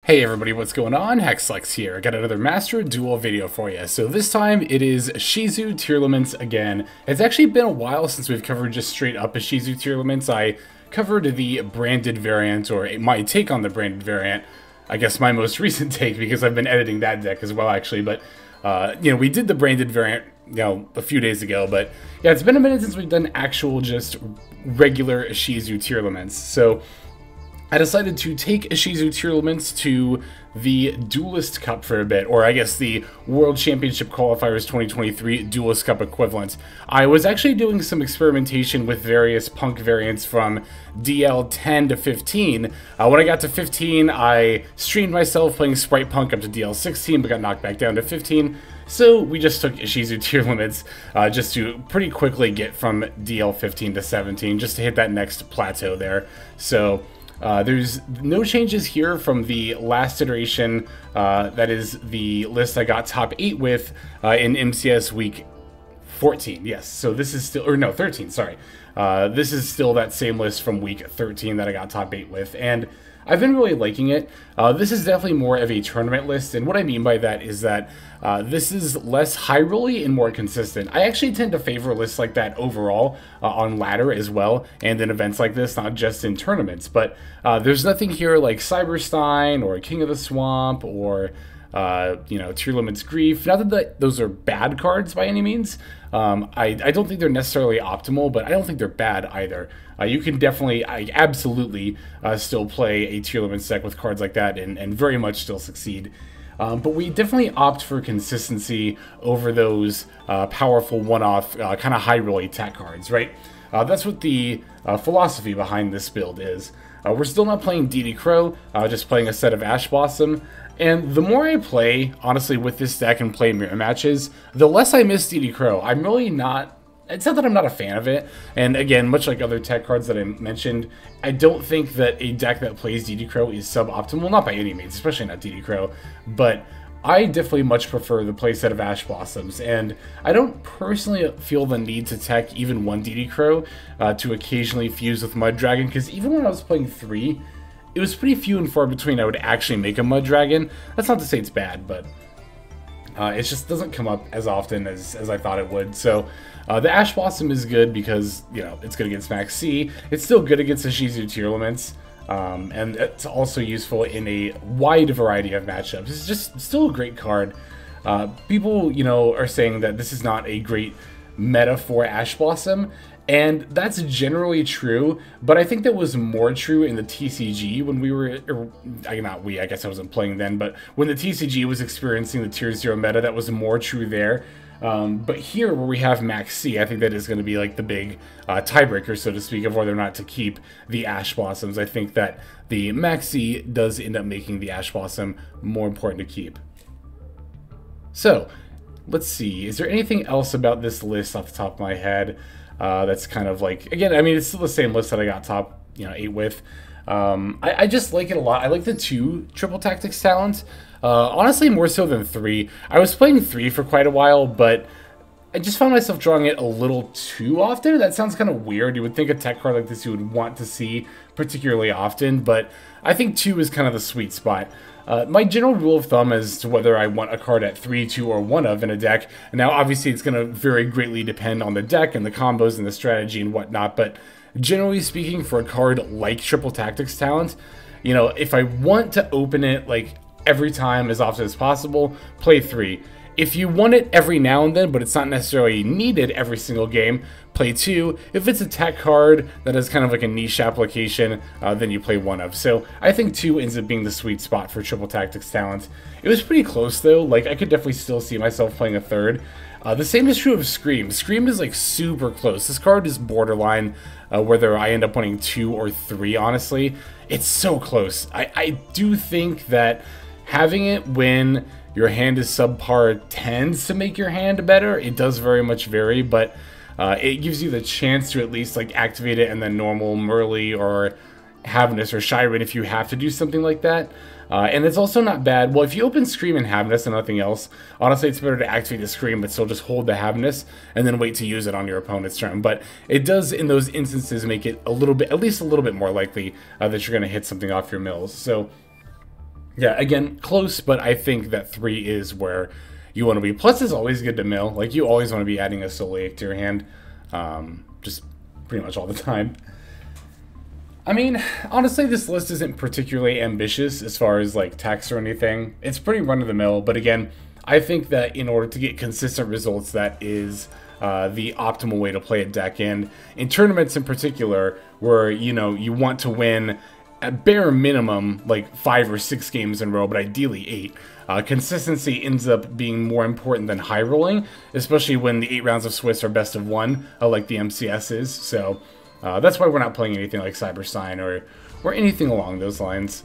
Hey everybody, what's going on? Hexlex here. I got another Master Duel video for you. So this time it is Shizu Tearlaments again. It's actually been a while since we've covered just straight up a Shizu Tearlaments. I covered the branded variant, or my take on the branded variant. I guess my most recent take, because I've been editing that deck as well actually. But we did the branded variant, a few days ago. But yeah, it's been a minute since we've done actual just regular Shizu Tearlaments. So I decided to take Shizu Tearlaments to the Duelist Cup for a bit, or I guess the World Championship Qualifiers 2023 Duelist Cup equivalent. I was actually doing some experimentation with various Punk variants from DL 10 to 15. When I got to 15, I streamed myself playing Sprite Punk up to DL 16, but got knocked back down to 15. So we just took Shizu Tearlaments just to pretty quickly get from DL 15 to 17, just to hit that next plateau there. So there's no changes here from the last iteration. That is the list I got top 8 with in MCS week 14. Yes, so this is still, or no, 13, sorry. This is still that same list from week 13 that I got top 8 with, and I've been really liking it. This is definitely more of a tournament list, and what I mean by that is that this is less high rolly and more consistent. I actually tend to favor lists like that overall on ladder as well, and in events like this, not just in tournaments. But there's nothing here like Cyberstein or King of the Swamp or Tearlaments Grief. Not that those are bad cards by any means. I don't think they're necessarily optimal, but I don't think they're bad either. You can definitely, absolutely still play a Tearlaments deck with cards like that and very much still succeed. But we definitely opt for consistency over those powerful one-off, kind of high-roll attack cards, right? That's what the philosophy behind this build is. We're still not playing DD Crow, just playing a set of Ash Blossom. And the more I play, honestly, with this deck and play mirror matches, the less I miss DD Crow. I'm really not... It's not that I'm not a fan of it, and again, much like other tech cards that I mentioned, I don't think that a deck that plays DD Crow is suboptimal, not by any means, especially not DD Crow, but I definitely much prefer the playset of Ash Blossoms, and I don't personally feel the need to tech even one DD Crow to occasionally fuse with Mud Dragon, because even when I was playing 3, it was pretty few and far between I would actually make a Mud Dragon. That's not to say it's bad, but it just doesn't come up as often as I thought it would. So the Ash Blossom is good because, it's good against Max C. It's still good against the Shizu Tearlaments. And it's also useful in a wide variety of matchups. It's just still a great card. People, are saying that this is not a great meta for Ash Blossom, and that's generally true, but I think that was more true in the TCG when we were, not we, I guess I wasn't playing then, but when the TCG was experiencing the Tier 0 meta, that was more true there. But here, where we have Max C, I think that is going to be like the big tiebreaker, so to speak, of whether or not to keep the Ash Blossoms. I think that the Max C does end up making the Ash Blossom more important to keep. So, let's see. Is there anything else about this list off the top of my head that's kind of like... Again, I mean, it's still the same list that I got top 8 with. I just like it a lot. I like the 2 Triple Tactics talent. Honestly, more so than 3. I was playing 3 for quite a while, but I just found myself drawing it a little too often. That sounds kind of weird. You would think a tech card like this you would want to see particularly often, but I think 2 is kind of the sweet spot. My general rule of thumb as to whether I want a card at 3, 2, or 1 of in a deck, now obviously it's going to very greatly depend on the deck and the combos and the strategy and whatnot, but generally speaking, for a card like Triple Tactics talent, if I want to open it like every time as often as possible, play 3. If you want it every now and then, but it's not necessarily needed every single game, play 2. If it's a tech card that has kind of like a niche application, then you play 1 of. So I think 2 ends up being the sweet spot for Triple Tactics talent. It was pretty close though. Like, I could definitely still see myself playing a 3rd. The same is true of Scream. Scream is like super close. This card is borderline whether I end up winning 2 or 3, honestly. It's so close. I do think that having it when your hand is subpar tends to make your hand better. It does very much vary, but it gives you the chance to at least like activate it and then normal Murley or Havnus or Shiren if you have to do something like that. And it's also not bad. Well, if you open Scream and Havnus and nothing else, honestly, it's better to activate the Scream, but still just hold the Havnus and then wait to use it on your opponent's turn. But it does, in those instances, make it a little bit, at least a little bit more likely that you're going to hit something off your mills. So Yeah, again, close, but I think that 3 is where you want to be. Plus, it's always good to mill. Like, you always want to be adding a Soliac to your hand. Just pretty much all the time. I mean, honestly, this list isn't particularly ambitious as far as, like, text or anything. It's pretty run-of-the-mill, but again, I think that in order to get consistent results, that is the optimal way to play a deck. And in tournaments in particular, where, you know, you want to win at bare minimum, like 5 or 6 games in a row, but ideally 8. Consistency ends up being more important than high rolling, especially when the 8 rounds of Swiss are best of 1, like the MCS is. So that's why we're not playing anything like Cybersign or anything along those lines.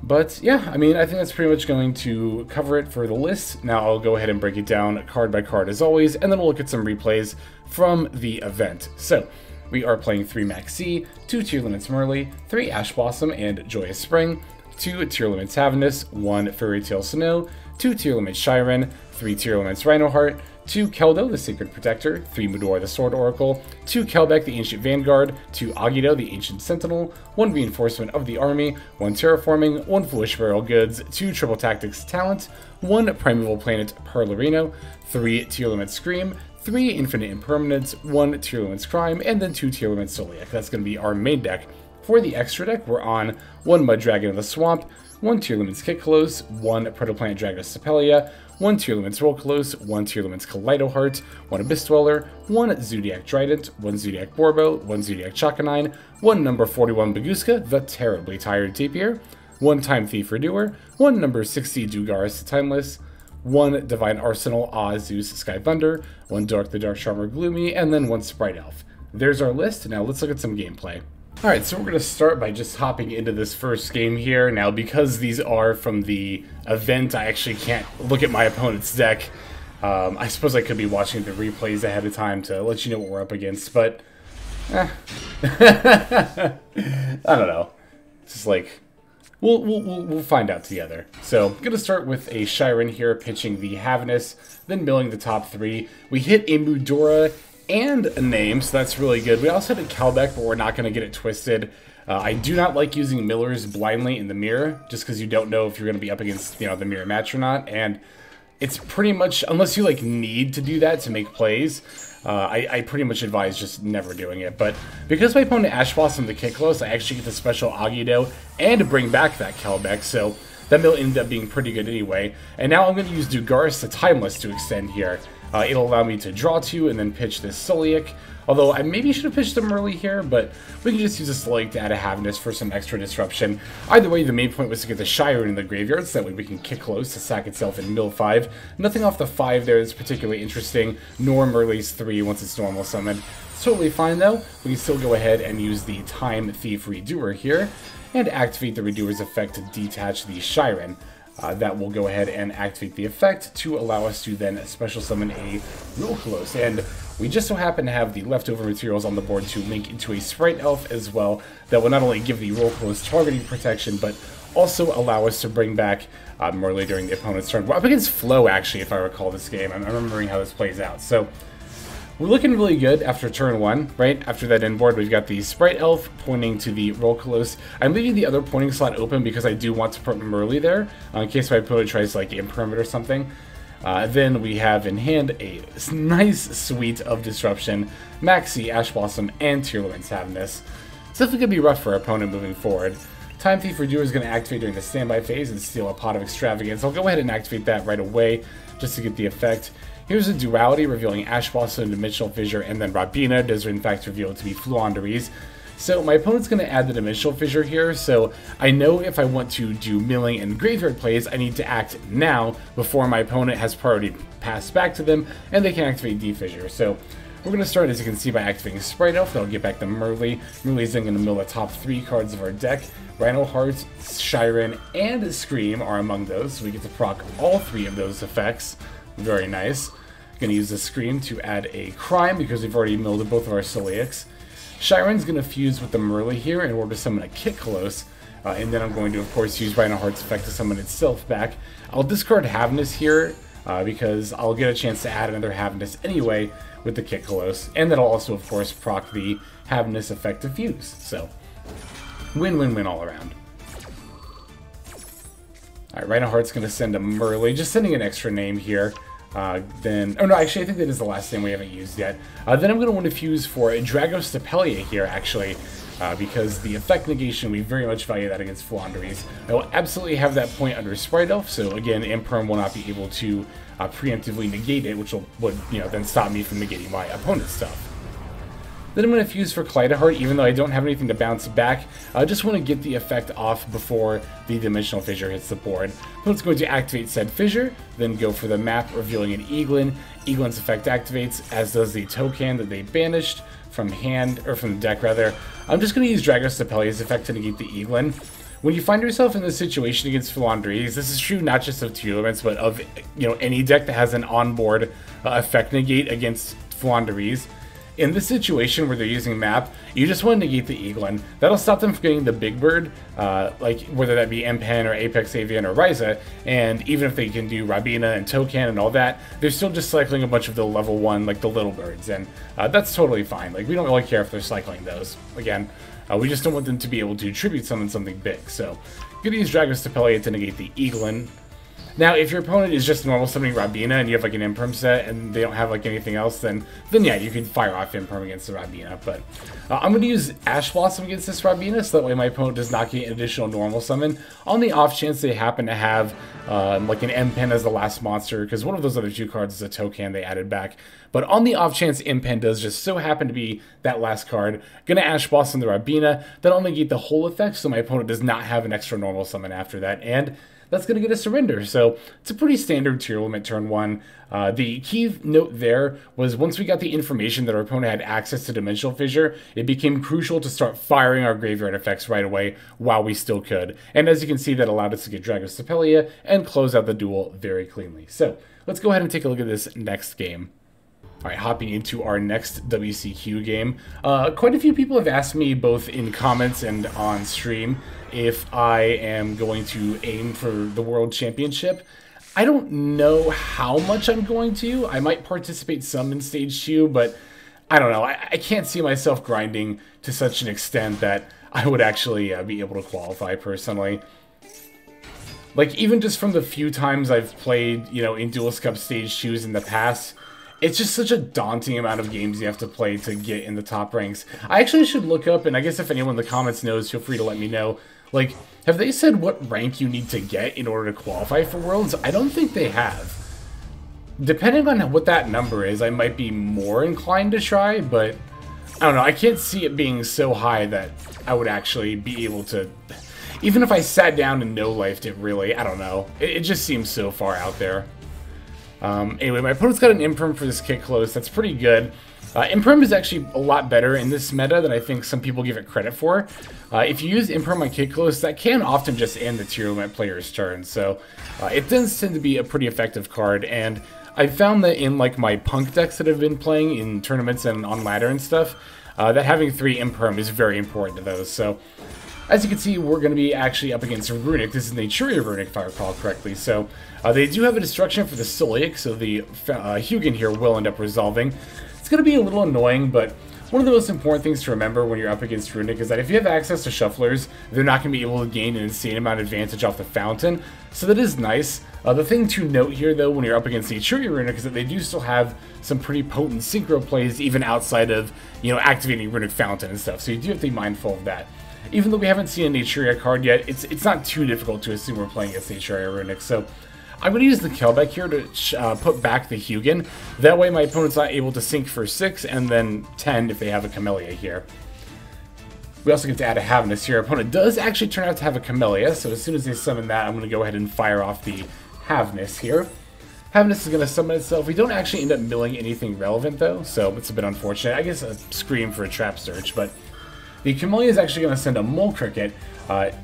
But yeah, I mean, I think that's pretty much going to cover it for the list. Now I'll go ahead and break it down card by card as always, and then we'll look at some replays from the event. So we are playing 3 Maxi, 2 Tearlaments Merly, 3 Ash Blossom and Joyous Spring, 2 Tearlaments Havnus, 1 Fairy Tail Snow, 2 Tearlaments Shiren, 3 Tearlaments Rhinoheart, 2 Keldo, the Sacred Protector, 3 Mudora, the Sword Oracle, 2 Kelbeck, the Ancient Vanguard, 2 Agido, the Ancient Sentinel, 1 Reinforcement of the Army, 1 Terraforming, 1 Foolish Burial Goods, 2 Triple Tactics Talent, 1 Primeval Planet Perlerino, 3 Tearlaments Scream, 3 Infinite Impermanence, 1 Tearlaments Crime, and then 2 Tearlaments Soliac. That's going to be our main deck. For the extra deck, we're on 1 Mud Dragon of the Swamp, 1 Tearlaments Kitclos, 1 Protoplanet Dragon of Sepelia, 1 Tearlaments Rolkalos, 1 Tearlaments Kaleidoheart, 1 Abyss Dweller, 1 Zodiac Trident, 1 Zodiac Borbo, 1 Zodiac Chakanine, 1 number 41 Baguska, the terribly tired Tapir, 1 Time Thief Redoer, 1 number 60 Dugaris Timeless, 1 Divine Arsenal Zeus Sky Thunder, 1 Dark the Dark Charmer Gloomy, and then 1 Sprite Elf. There's our list. Now let's look at some gameplay. Alright, so we're going to start by just hopping into this first game here. Now, because these are from the event, I actually can't look at my opponent's deck. I suppose I could be watching the replays ahead of time to let you know what we're up against, but I don't know. It's just like, we'll find out together. So, I'm going to start with a Shiren here, pitching the Havnus, then milling the top 3. We hit a Mudora and a name, so that's really good. We also had a Kelbeck, but we're not going to get it twisted. I do not like using millers blindly in the mirror, just because you don't know if you're going to be up against, you know, the mirror match or not, and it's pretty much, unless you like need to do that to make plays, I pretty much advise just never doing it. But because my opponent Ash Blossom the Kitclos, I actually get the special Agido and bring back that Kelbeck, so that mill ended up being pretty good anyway. And now I'm going to use Dugaris the Timeless to extend here. It'll allow me to draw 2 and then pitch this Soliac. Although I maybe should have pitched them early here, but we can just use a Soliac to add a Havnus for some extra disruption. Either way, the main point was to get the Shiren in the graveyard, so that way we can kick close to sack itself and mill 5. Nothing off the 5 there is particularly interesting, nor Merly's 3 once it's normal summoned. It's totally fine though. We can still go ahead and use the Time Thief Redoer here, and activate the Redoer's effect to detach the Shiren. That will go ahead and activate the effect to allow us to then special summon a Rolkalos. And we just so happen to have the leftover materials on the board to link into a Sprite Elf as well, that will not only give the Rolkalos targeting protection, but also allow us to bring back Merly during the opponent's turn. We're up against Flow, actually, if I recall this game. I'm remembering how this plays out. So we're looking really good after turn 1, right? After that end board, we've got the Sprite Elf pointing to the Rolkalos. I'm leaving the other pointing slot open because I do want to put Merly there, in case my opponent tries like Impermanent or something. Then we have in hand a nice suite of Disruption, Maxi, Ash Blossom, and Tearlaments Havnus. It's definitely going to be rough for our opponent moving forward. Time Thief Redoer is going to activate during the standby phase and steal a Pot of Extravagance. I'll go ahead and activate that right away just to get the effect. Here's a Duality revealing Ash Blossom, Dimensional Fissure, and then Rabina does in fact reveal it to be Fluanderies. So my opponent's going to add the Dimensional Fissure here, so I know if I want to do milling and graveyard plays, I need to act now before my opponent has priority passed back to them, and they can activate D-Fissure. So we're going to start, as you can see, by activating Sprite Elf. That'll get back to Merly. Merly's then going to mill the top 3 cards of our deck. Rhinoheart, Shiren, and Scream are among those, so we get to proc all 3 of those effects. Very nice. Going to use the Scream to add a Crime because we've already milled both of our Soliacs. Shiren's going to fuse with the Merly here in order to summon a Kitclos. And then I'm going to, of course, use Rhinoheart's effect to summon itself back. I'll discard Havnus here because I'll get a chance to add another Havnus anyway with the Kitclos. And that'll also, of course, proc the Havnus effect to fuse. So, win-win-win all around. Alright, Reinhardt's going to send a Merle, just sending an extra name here. Then, oh no, actually I think that is the last name we haven't used yet. Then I'm going to want to fuse for Dragostapelia here, actually. Because the effect negation, we very much value that against Flandres. I will absolutely have that point under Sprite Elf, so again, Imperm will not be able to preemptively negate it, which would then stop me from negating my opponent's stuff. Then I'm going to fuse for Kleideheart, even though I don't have anything to bounce back. I just want to get the effect off before the Dimensional Fissure hits the board. So it's going to activate said Fissure, then go for the map, revealing an Eaglin. Eaglin's effect activates, as does the Token that they banished from hand, or from the deck rather. I'm just going to use Dragostapelia's effect to negate the Eaglin. When you find yourself in this situation against Flandres, this is true not just of Tearlaments, but of any deck that has an onboard effect negate against Flandres. In this situation where they're using map, you just want to negate the Eaglin. That'll stop them from getting the big bird, like whether that be Empen or Apex Avian or Ryza, and even if they can do Rabina and Tokan and all that, they're still just cycling a bunch of the level 1, like the little birds, and that's totally fine. Like, we don't really care if they're cycling those. Again, we just don't want them to be able to tribute summon something big, so I'm going to use Dragostapelia to negate the Eaglin. Now, if your opponent is just normal summoning Rabina and you have like an Imperm set and they don't have like anything else, then yeah, you can fire off Imperm against the Rabina. But I'm going to use Ash Blossom against this Rabina, so that way my opponent does not get an additional normal summon. On the off chance they happen to have like an Empen as the last monster, because one of those other 2 cards is a Tokan they added back. But on the off chance Empen does just so happen to be that last card, going to Ash Blossom the Rabina, that'll negate the whole effect, so my opponent does not have an extra normal summon after that. And that's going to get a surrender, so it's a pretty standard Tearlament turn 1. The key note there was once we got the information that our opponent had access to Dimensional Fissure, it became crucial to start firing our graveyard effects right away while we still could. And as you can see, that allowed us to get Dragostapelia and close out the duel very cleanly. So let's go ahead and take a look at this next game. Alright, hopping into our next WCQ game. Quite a few people have asked me, both in comments and on stream, if I am going to aim for the World Championship. I don't know how much I'm going to. I might participate some in Stage 2, but I don't know. I can't see myself grinding to such an extent that I would actually be able to qualify personally. Like, even just from the few times I've played, in Duelist Cup Stage 2s in the past, it's just such a daunting amount of games you have to play to get in the top ranks. I actually should look up, and I guess if anyone in the comments knows, feel free to let me know. Like, have they said what rank you need to get in order to qualify for Worlds? I don't think they have. Depending on what that number is, I might be more inclined to try, but I don't know. I can't see it being so high that I would actually be able to... Even if I sat down and no-lifed it, really, I don't know. It just seems so far out there. Anyway, my opponent's got an Imperm for this Kick Close. That's pretty good. Imperm is actually a lot better in this meta than I think some people give it credit for. If you use Imperm on Kick Close, that can often just end the Tearlament player's turn, so it does tend to be a pretty effective card, and I've found that in like my Punk decks that I've been playing in tournaments and on ladder and stuff, that having 3 Imperm is very important to those. So as you can see, we're going to be actually up against Runic. This is Naturia Runic, if I recall correctly. So they do have a destruction for the Soleik, so the Hugin here will end up resolving. It's going to be a little annoying, but one of the most important things to remember when you're up against Runic is that if you have access to Shufflers, they're not going to be able to gain an insane amount of advantage off the Fountain, so that is nice. The thing to note here, though, when you're up against Naturia Runic is that they do still have some pretty potent synchro plays, even outside of, activating Runic Fountain and stuff, so you do have to be mindful of that. Even though we haven't seen a Naturia card yet, it's not too difficult to assume we're playing against Naturia Runic, so I'm going to use the Kelbeck here to put back the Hugin. That way my opponent's not able to sink for 6 and then 10 if they have a Camellia here. We also get to add a Havnus here. Our opponent does actually turn out to have a Camellia, so as soon as they summon that, I'm going to go ahead and fire off the Havnus here. Havnus is going to summon itself. We don't actually end up milling anything relevant, though, so it's a bit unfortunate. I guess a Scream for a Trap Search, but the Camellia is actually going to send a Mole Cricket,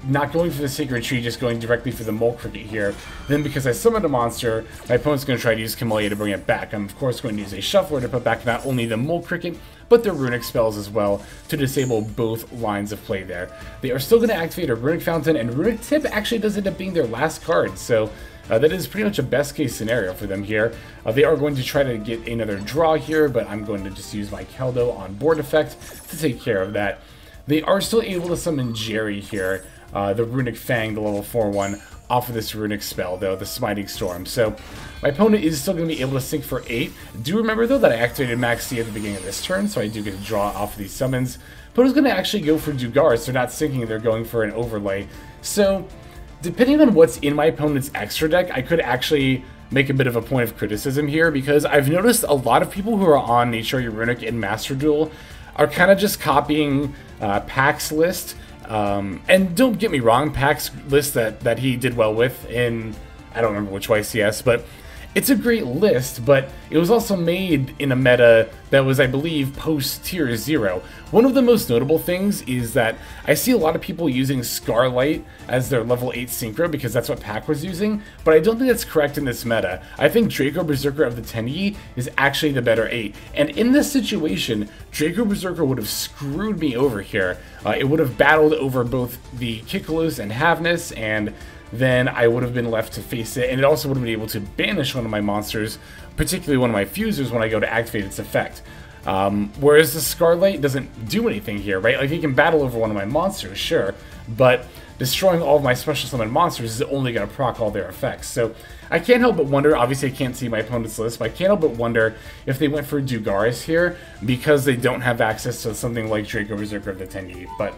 not going for the Sacred Tree, just going directly for the Mole Cricket here. Then because I summoned a monster, my opponent's going to try to use Camellia to bring it back. I'm of course going to use a Shuffler to put back not only the Mole Cricket, but the Runic spells as well to disable both lines of play there. They are still going to activate a Runic Fountain, and Runic Tip actually does end up being their last card, so that is pretty much a best case scenario for them here. They are going to try to get another draw here, but I'm going to just use my Keldo on board effect to take care of that. They are still able to summon Jerry here, the Runic Fang, the level 4-1, off of this runic spell, though, the Smiting Storm. So my opponent is still going to be able to sink for 8. Do remember, though, that I activated Maxx C at the beginning of this turn, so I do get to draw off of these summons. But I was going to actually go for Dugaris. They're not sinking, they're going for an overlay. So depending on what's in my opponent's extra deck, I could actually make a bit of a point of criticism here, because I've noticed a lot of people who are on Naturia Runic in Master Duel are kind of just copying Pack's list. And don't get me wrong, Pack's list that he did well with in, I don't remember which YCS, but it's a great list, but it was also made in a meta that was, I believe, post-Tier 0. One of the most notable things is that I see a lot of people using Scarlight as their level 8 Synchro because that's what Pack was using, but I don't think that's correct in this meta. I think Draco Berserker of the Tenyi is actually the better 8, and in this situation, Draco Berserker would have screwed me over here. It would have battled over both the Kikolos and Havnus, and then I would have been left to face it, and it also would have been able to banish one of my monsters, particularly one of my fusers, when I go to activate its effect. Whereas the Scarlight doesn't do anything here, right? Like, he can battle over one of my monsters, sure, but destroying all of my special summon monsters is only going to proc all their effects. So I can't help but wonder, obviously I can't see my opponent's list, but I can't help but wonder if they went for Dugaris here because they don't have access to something like Draco Berserker of the Tenyi. But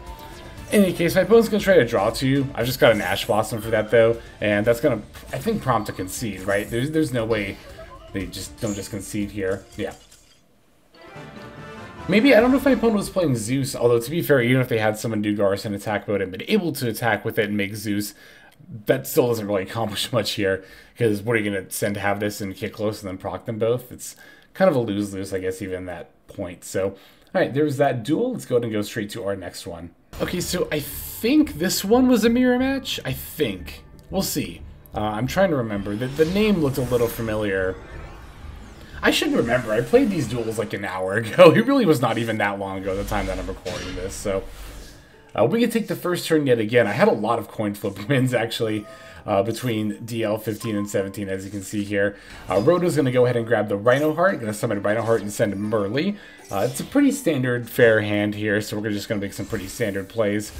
in any case, my opponent's going to try to draw to you. I've just got an Ash Blossom for that, though, and that's going to, I think, prompt a concede, right? There's no way they just don't just concede here. Yeah. Maybe, I don't know if my opponent was playing Zeus, although to be fair, even if they had summoned Dugaris in attack mode and been able to attack with it and make Zeus, that still doesn't really accomplish much here, because what are you going to send Havnus and Kikolos and then proc them both? It's kind of a lose-lose, I guess, even at that point. So, alright, there's that duel. Let's go ahead and go straight to our next one. Okay, so I think this one was a mirror match. I think. We'll see. I'm trying to remember. The name looked a little familiar. I should remember. I played these duels like an hour ago. It really was not even that long ago, the time that I'm recording this. So we can take the first turn yet again. I had a lot of coin flip wins, actually, between DL 15 and 17, as you can see here. Roto's going to go ahead and grab the Rhino Heart. Going to summon Rhino Heart and send Merly. It's a pretty standard fair hand here, so we're just going to make some pretty standard plays.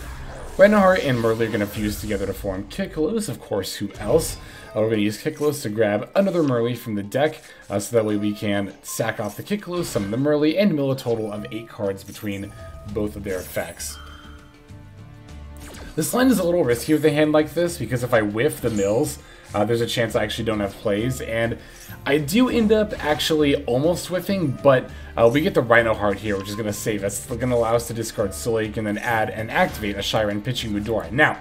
Rhino Heart and Merly are going to fuse together to form Kikolos. Of course, who else? We're going to use Kikolos to grab another Merly from the deck, so that way we can sack off the Kikolos, summon the Merly, and mill a total of 8 cards between both of their effects. This line is a little risky with a hand like this, because if I whiff the mills, there's a chance I actually don't have plays, and I do end up actually almost whiffing, but we get the Rhino Heart here, which is going to save us. It's going to allow us to discard Solik and then add and activate a Shiren pitching Udora. Now,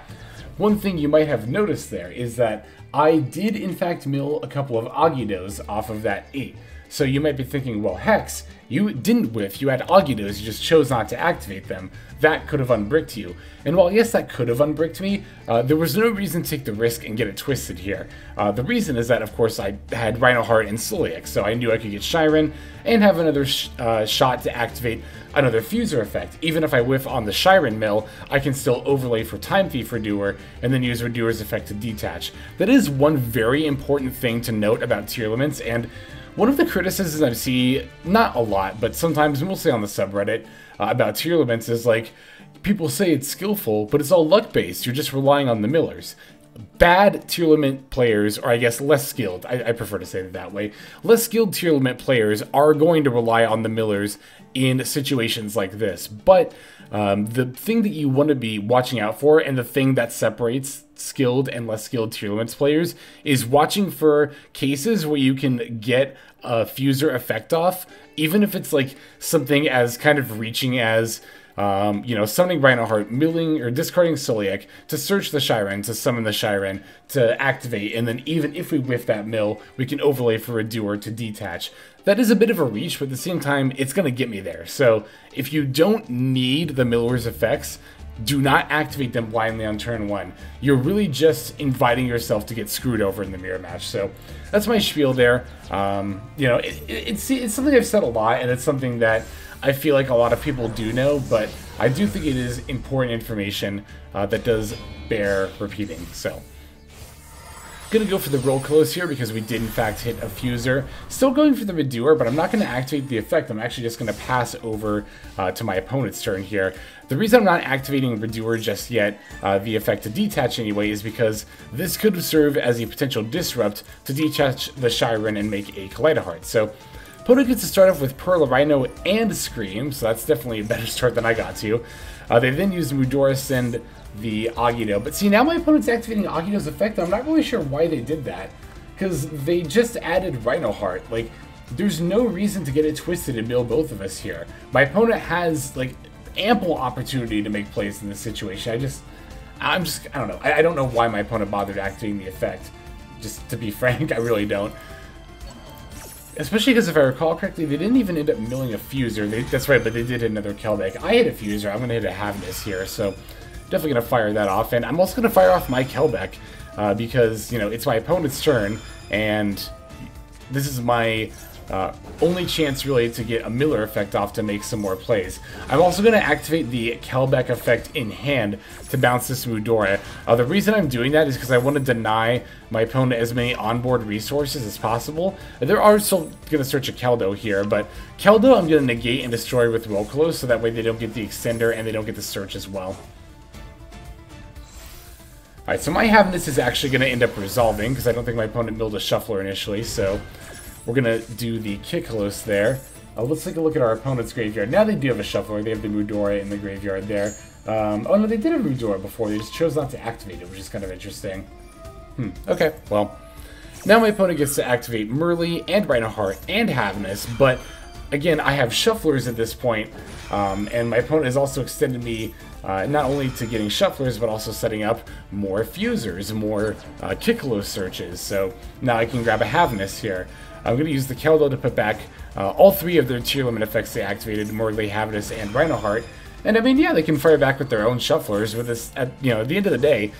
one thing you might have noticed there is that I did in fact mill a couple of Agidos off of that 8. So you might be thinking, well, Hex, you didn't whiff, you had Agidos, you just chose not to activate them. That could have unbricked you. And while yes, that could have unbricked me, there was no reason to take the risk and get it twisted here. The reason is that, of course, I had Rhino Heart and Solik, so I knew I could get Shiren and have another shot to activate another Fuser effect. Even if I whiff on the Shiren mill, I can still overlay for Time Thief Redoer and then use Redoer's effect to detach. That is one very important thing to note about Tearlaments, and one of the criticisms I see, not a lot, but sometimes, mostly on the subreddit, about Tearlaments is like, people say it's skillful, but it's all luck-based. You're just relying on the millers. Bad Tearlament players, or I guess less skilled, I prefer to say it that way, less skilled Tearlament players are going to rely on the millers in situations like this. But the thing that you want to be watching out for, and the thing that separates skilled and less skilled Tearlaments players, is watching for cases where you can get a Fuser effect off, even if it's like something as kind of reaching as you know, summoning Rhino Heart, milling or discarding Solik to search the Shiren, to summon the Shiren, to activate, and then even if we whiff that mill, we can overlay for a Doer to detach. That is a bit of a reach, but at the same time, it's going to get me there. So if you don't need the miller's effects, do not activate them blindly on turn 1. You're really just inviting yourself to get screwed over in the mirror match. So that's my spiel there. You know, it's something I've said a lot, and it's something that I feel like a lot of people do know, but I do think it is important information that does bear repeating. So Gonna go for the roll close here because we did in fact hit a fuser. Still going for the Redoer, but I'm not gonna activate the effect. I'm actually just gonna pass over to my opponent's turn here. The reason I'm not activating Redoer just yet, the effect to detach anyway, is because this could serve as a potential disrupt to detach the Shyren and make a Kaleido Heart. So opponent gets to start off with Pearl, Rhino, and Scream, so that's definitely a better start than I got to. They then use Mudora, send the Agito. But see, now my opponent's activating Agito's effect. I'm not really sure why they did that, because they just added Rhino Heart. Like, there's no reason to get it twisted and mill both of us here. My opponent has, like, ample opportunity to make plays in this situation. I don't know. I don't know why my opponent bothered activating the effect. Just to be frank, I really don't. Especially because if I recall correctly, they didn't even end up milling a fuser. That's right, but they did hit another Kelbeck. I hit a fuser. I'm going to hit a Havness here, so definitely going to fire that off. And I'm also going to fire off my Kelbeck because, you know, it's my opponent's turn, and this is my only chance really to get a Miller effect off to make some more plays. I'm also going to activate the Kelbeck effect in hand to bounce this Mudora. The reason I'm doing that is because I want to deny my opponent as many onboard resources as possible. There are still going to search a Keldo here, but Keldo I'm going to negate and destroy with Rokolos, so that way they don't get the extender and they don't get the search as well. Alright, so my Havness is actually going to end up resolving, because I don't think my opponent milled a Shuffler initially, so we're going to do the Kiklos there. Let's take a look at our opponent's graveyard. Now they do have a Shuffler. They have the Mudora in the graveyard there. Oh no, they did have Mudora before. They just chose not to activate it, which is kind of interesting. Okay, well, now my opponent gets to activate Merly and Rhino Heart and Havness, but again, I have Shufflers at this point, and my opponent has also extended me not only to getting Shufflers, but also setting up more Fusers, more Kiklos searches. So now I can grab a Havness here. I'm going to use the Keldo to put back all three of their tier limit effects they activated, Morley, Havness, and Rhino Heart. And I mean, yeah, they can fire back with their own Shufflers. With this, at the end of the day,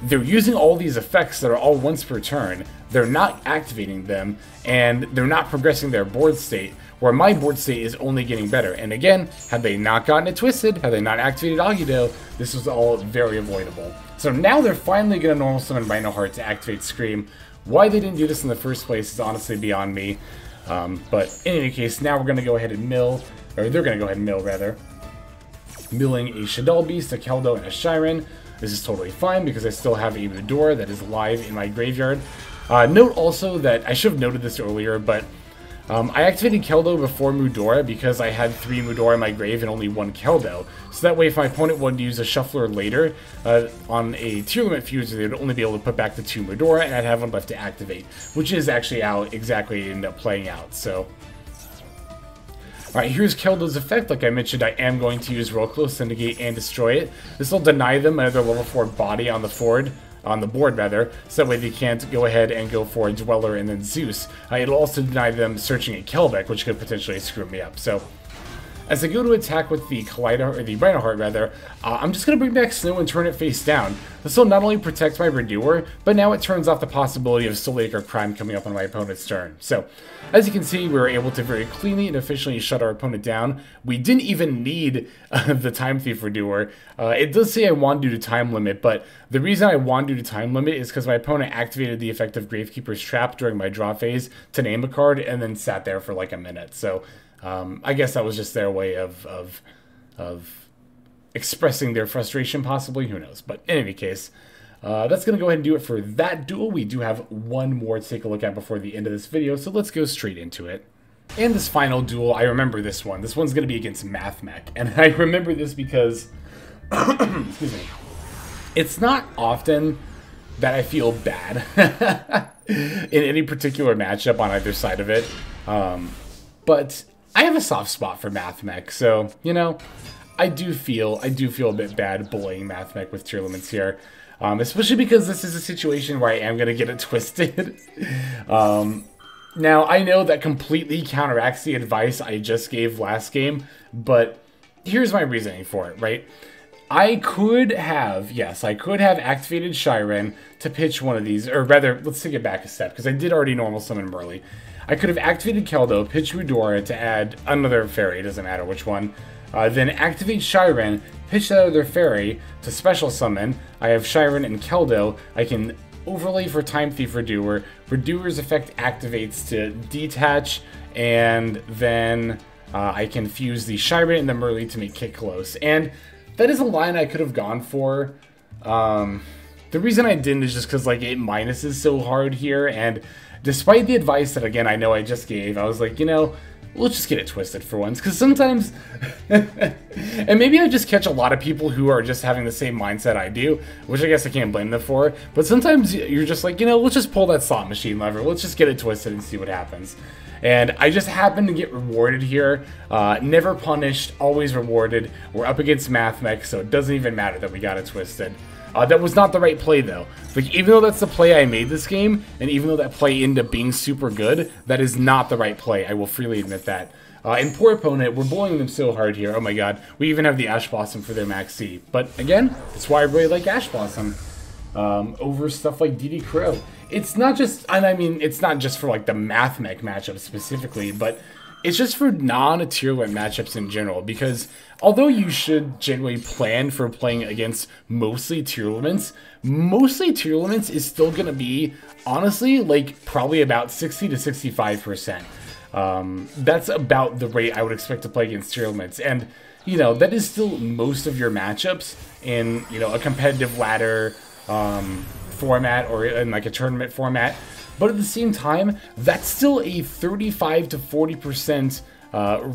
they're using all these effects that are all once per turn. They're not activating them, and they're not progressing their board state, where my board state is only getting better. And again, had they not gotten it twisted, had they not activated Agito, this was all very avoidable. So now they're finally going to normal summon Rhino Heart to activate Scream. Why they didn't do this in the first place is honestly beyond me. But in any case, now we're going to go ahead and mill, or they're going to go ahead and mill, rather. Milling a Shaddoll Beast, a Keldo, and a Shyren. This is totally fine because I still have a Mudora that is live in my graveyard. Note also that, I should have noted this earlier, but I activated Keldo before Mudora because I had 3 Mudora in my grave and only 1 Keldo. So that way if my opponent wanted to use a Shuffler later on a tier limit fuser, they'd only be able to put back the 2 Mudora and I'd have one left to activate, which is actually how exactly it ended up playing out. So, alright, here's Keldo's effect. Like I mentioned, I am going to use Rokolos to negate and destroy it. This will deny them another level 4 body on the board, so that way they can't go ahead and go for a Dweller and then Zeus. It'll also deny them searching a Kelbeck, which could potentially screw me up. So, as I go to attack with the Kaleido, or the Rhino Heart rather, I'm just going to bring back Snow and turn it face down. This will not only protect my Redoer, but now it turns off the possibility of Soulacre Crime coming up on my opponent's turn. So, as you can see, we were able to very cleanly and efficiently shut our opponent down. We didn't even need the Time Thief Redoer. It does say I Wandu to time limit, but the reason I Wandu to time limit is because my opponent activated the effect of Gravekeeper's Trap during my draw phase to name a card and then sat there for like a minute. So, I guess that was just their way of expressing their frustration, possibly. Who knows? But in any case, that's going to go ahead and do it for that duel. We do have one more to take a look at before the end of this video, so let's go straight into it. And this final duel, I remember this one. This one's going to be against Mathmech, and I remember this because, excuse me, it's not often that I feel bad in any particular matchup on either side of it, but I have a soft spot for Mathmech, so, you know, I do feel a bit bad bullying Mathmech with tier limits here, especially because this is a situation where I am going to get it twisted. Now, I know that completely counteracts the advice I just gave last game, but here's my reasoning for it, right? I could have activated Shyren to pitch one of these, or rather, let's take it back a step, because I did already normal summon Merly. I could have activated Keldo, pitch Mudora to add another fairy, doesn't matter which one, then activate Shyren, pitch that other fairy to special summon. I have Shyren and Keldo. I can overlay for Time Thief Redoer. Redoer's effect activates to detach, and then I can fuse the Shirant and the Merly to make Kick Close. And that is a line I could have gone for. The reason I didn't is just because like it minuses so hard here, and despite the advice that, again, I know I just gave, I was like, you know, let's just get it twisted for once, because sometimes, and maybe I just catch a lot of people who are just having the same mindset I do, which I guess I can't blame them for, but sometimes you're just like, you know, let's just pull that slot machine lever, let's just get it twisted and see what happens. And I just happened to get rewarded here, never punished, always rewarded. We're up against MathMech, so it doesn't even matter that we got it twisted. That was not the right play, though. Like, even though that's the play I made this game, and even though that play ended up being super good, that is not the right play. I will freely admit that. And poor opponent, we're bullying them so hard here. Oh my god. We even have the Ash Blossom for their Max C. But again, that's why I really like Ash Blossom over stuff like DD Crow. It's not just, and I mean, it's not just for like the MathMech matchup specifically, but it's just for non-Tearlament matchups in general, because although you should generally plan for playing against mostly Tearlaments is still going to be, honestly, like probably about 60 to 65%. That's about the rate I would expect to play against Tearlaments, and, you know, that is still most of your matchups in, you know, a competitive ladder format or in like a tournament format. But at the same time, that's still a 35 to 40%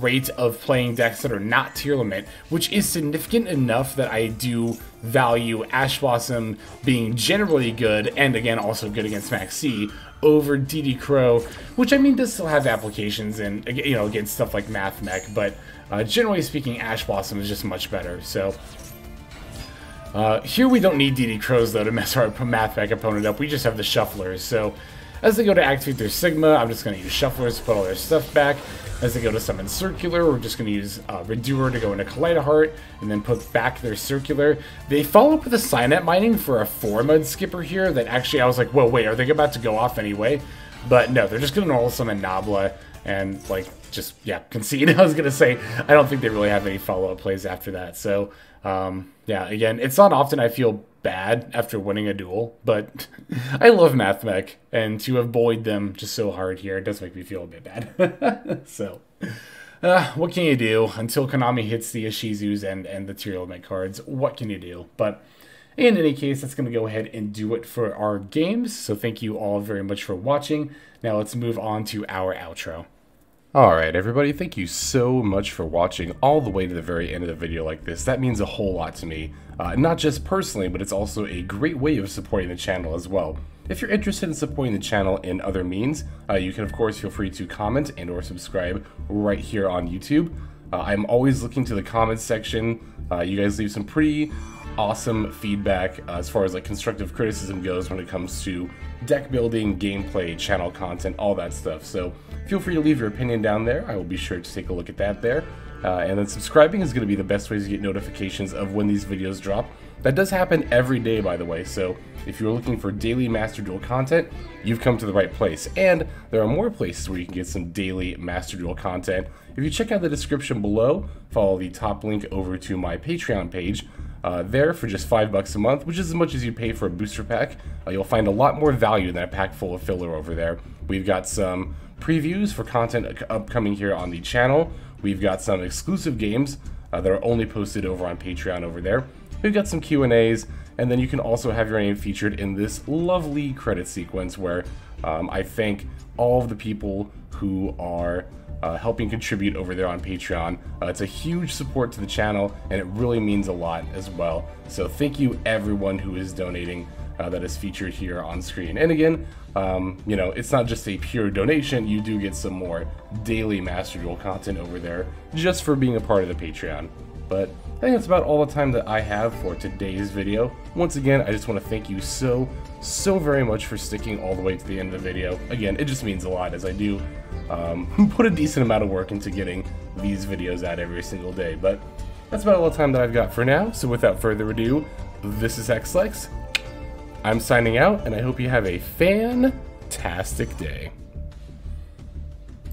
rate of playing decks that are not Tearlament, which is significant enough that I do value Ash Blossom being generally good, and again, also good against Max C, over DD Crow, which I mean does still have applications and, you know, against stuff like MathMech, but generally speaking, Ash Blossom is just much better. So here we don't need DD Crows though to mess our MathMech opponent up. We just have the Shufflers. So as they go to activate their Sigma, I'm just going to use Shufflers to put all their stuff back. As they go to summon Circular, we're just going to use Redoer to go into Kaleidoheart, and then put back their Circular. They follow up with a Signet Mining for a 4-mud skipper here that actually I was like, whoa, wait, are they about to go off anyway? But no, they're just going to normal summon Nabla and, like, just, yeah, concede. I was going to say, I don't think they really have any follow-up plays after that. So, yeah, again, it's not often I feel bad after winning a duel, but I love MathMech, and to have bullied them just so hard here, it does make me feel a bit bad. So, what can you do until Konami hits the Ishizus and the Tearlament cards? What can you do? But in any case, that's going to go ahead and do it for our games. So thank you all very much for watching. Now let's move on to our outro. Alright everybody, thank you so much for watching all the way to the very end of the video like this. That means a whole lot to me. Not just personally, but it's also a great way of supporting the channel as well. If you're interested in supporting the channel in other means, you can of course feel free to comment and or subscribe right here on YouTube. I'm always looking to the comments section. You guys leave some pretty awesome feedback as far as like constructive criticism goes when it comes to deck building, gameplay, channel content, all that stuff. So feel free to leave your opinion down there. I will be sure to take a look at that there. And then subscribing is going to be the best way to get notifications of when these videos drop. That does happen every day, by the way, so if you're looking for daily Master Duel content, you've come to the right place. And there are more places where you can get some daily Master Duel content. If you check out the description below, follow the top link over to my Patreon page. There for just $5 a month, which is as much as you pay for a booster pack. You'll find a lot more value than a pack full of filler over there. We've got some previews for content upcoming here on the channel. We've got some exclusive games that are only posted over on Patreon over there. We've got some Q&As, and then you can also have your name featured in this lovely credit sequence where I thank all of the people who are helping contribute over there on Patreon. It's a huge support to the channel, and it really means a lot as well. So thank you everyone who is donating that is featured here on screen. And again, you know, it's not just a pure donation, you do get some more daily Master Duel content over there just for being a part of the Patreon. But I think that's about all the time that I have for today's video. Once again, I just want to thank you so very much for sticking all the way to the end of the video. Again, it just means a lot as I do put a decent amount of work into getting these videos out every single day. But that's about all the time that I've got for now, so without further ado, this is Xlex. I'm signing out, and I hope you have a fantastic day.